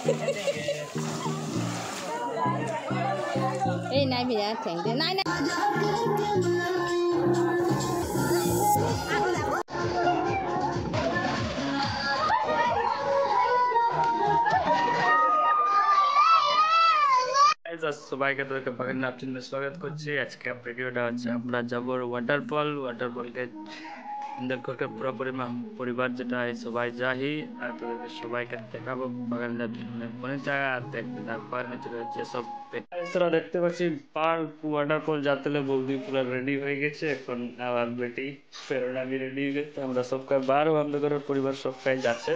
Ê này bây giờ thành thế này này. সবাইকে তোকে বাগান নাপচিনে স্বাগত করছি। আজকে ভিডিওটা হচ্ছে আমরা যাবো ওয়াটারফলকে সুন্দর করে পুরো পরিবার যেটা সবাই যাই আর তোদেরকে সবাইকে দেখাবো বাগান মনে জায়গা আর দেখতে তারপর রয়েছে সব তোরা দেখতে পাচ্ছি পার্ক ওয়াটারফল যাতে বৌদি পুরো রেডি হয়ে গেছে। এখন আমার বেটি ফেরোনা भी রেডি হয়ে গেছে। আমরা সবকা বারো আমাদের ঘরের পরিবার সবকাই যাচ্ছে।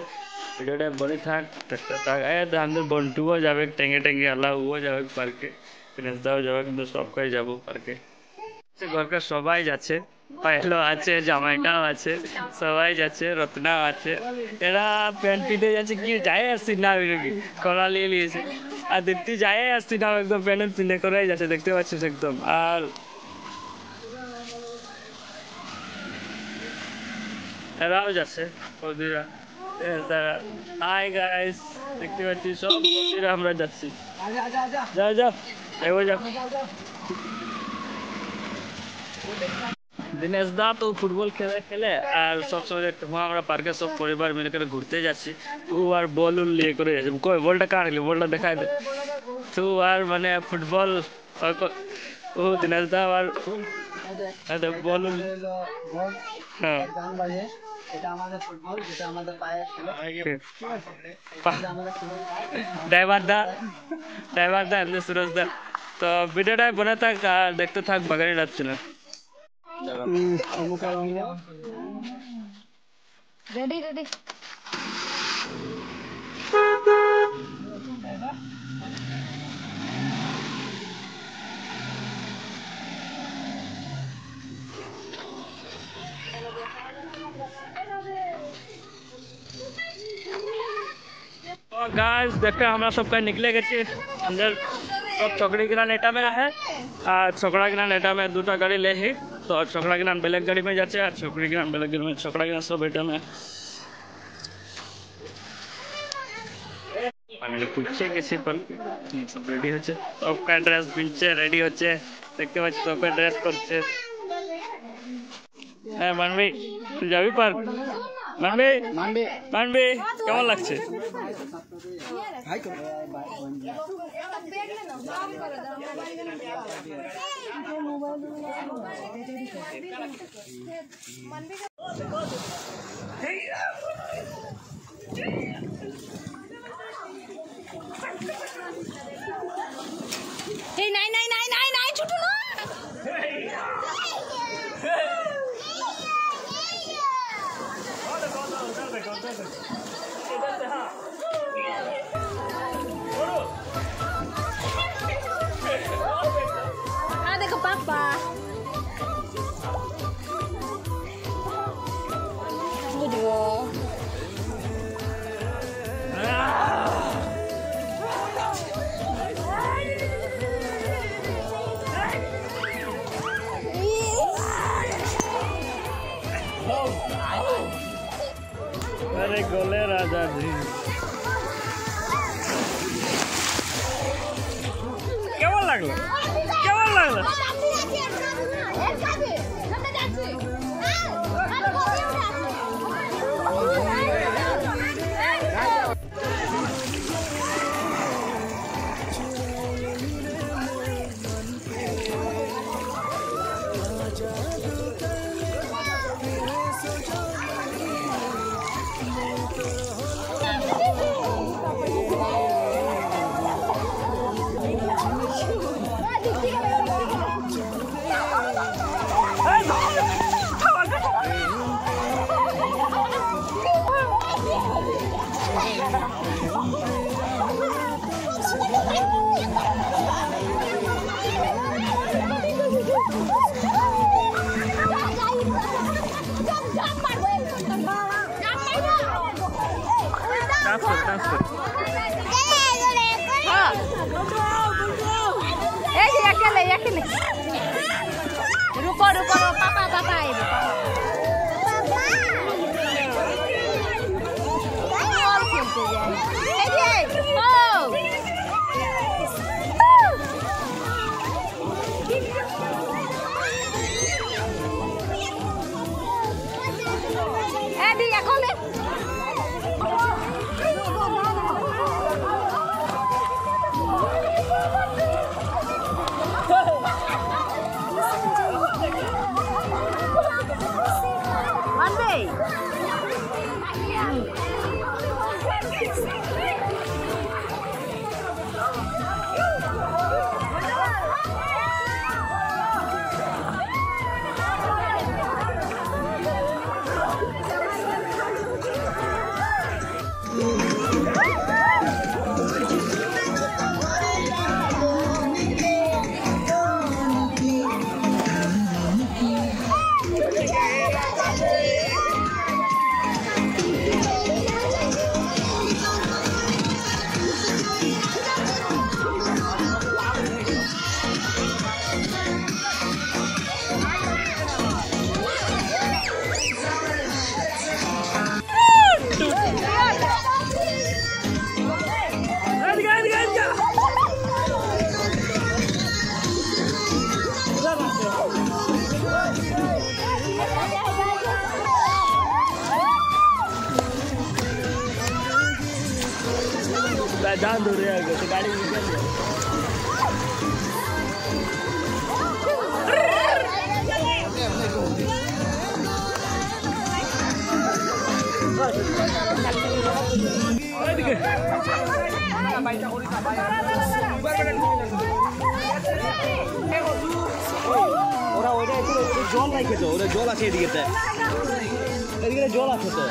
ভিডিওটা বনে থাক দেখতে থাক। আমাদের বন্টুও যাবে টেঙ্গে টেঙ্গে আল্লাহও যাবে পার্কে, ফিনেশদাও যাবে, কিন্তু সবকাই যাবো পার্কে। ঘরকার সবাই যাচ্ছে, পায়েলও আছে, জামাইটাও আছে, সবাই যাচ্ছে, রত্নাও আছে। এরা প্যান্ট পিটে যাচ্ছে, কি যায় আসছি না কলা নিয়ে নিয়েছে। আর দেখতে যায় আসছি না একদম প্যান্ট পিনে করাই যাচ্ছে, দেখতে পাচ্ছিস একদম। আর এরাও যাচ্ছে বৌদিরা। হাই গাইস, দেখতে পাচ্ছি সব বৌদিরা আমরা যাচ্ছি। যাও যাও এগো যাও। দিনেশ দা তো ফুটবল খেলে আর সবসময় দেখতে আমরা পার্কে সব পরিবার মিলে করে ঘুরতে যাচ্ছি। ও আর বল নিয়ে করে যাচ্ছে, কই বলটা কার বলটা দেখায় দে। তো আর মানে ফুটবল ও দিনেশ দা আর বল। হ্যাঁ ড্রাইভার দা এমনি সুরজ দা। তো ভিডিওটা বনে থাক আর দেখতে থাক বাগানে যাচ্ছে না। Ready, ready. गाइस देखते हैं, हमारा सबका निकले गए अंदर सब छोकरी गिना नेटा में है और छोकरा गिना नेटा में दूटा गाड़ी ले ही। तो छोकरा गिना बेलेग गाड़ी में जाते और छोकरी गिना बेलेग गाड़ी में। छोकरा गिना सब बेटा में पूछे किसी पर सब रेडी होचे, सबका ड्रेस पिनचे रेडी होचे, देखते पाচ্ছি सबका ड्रेस করছে। হ্যাঁ মানবি তুই যাবি পার্ক? মানবি কেমন লাগছে? Hey, nine, छोटू ना। Ada ke papa. Video. अरे गोले राजा जी কেমন লাগলো? কেমন লাগলো? रुको पापा खेलते जाए। जान धरे आएको त्यो गाडी निकाल्यो ওরা ওইটা একটু জল নাই খেতো ওরা জল আছে এদিকে এদিকে জল আছে তো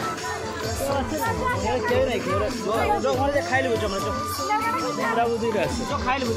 কেউ নাই ওরা ওখানে খাই নেবো আমরা বুঝিয়ে আসছে খাই নেবো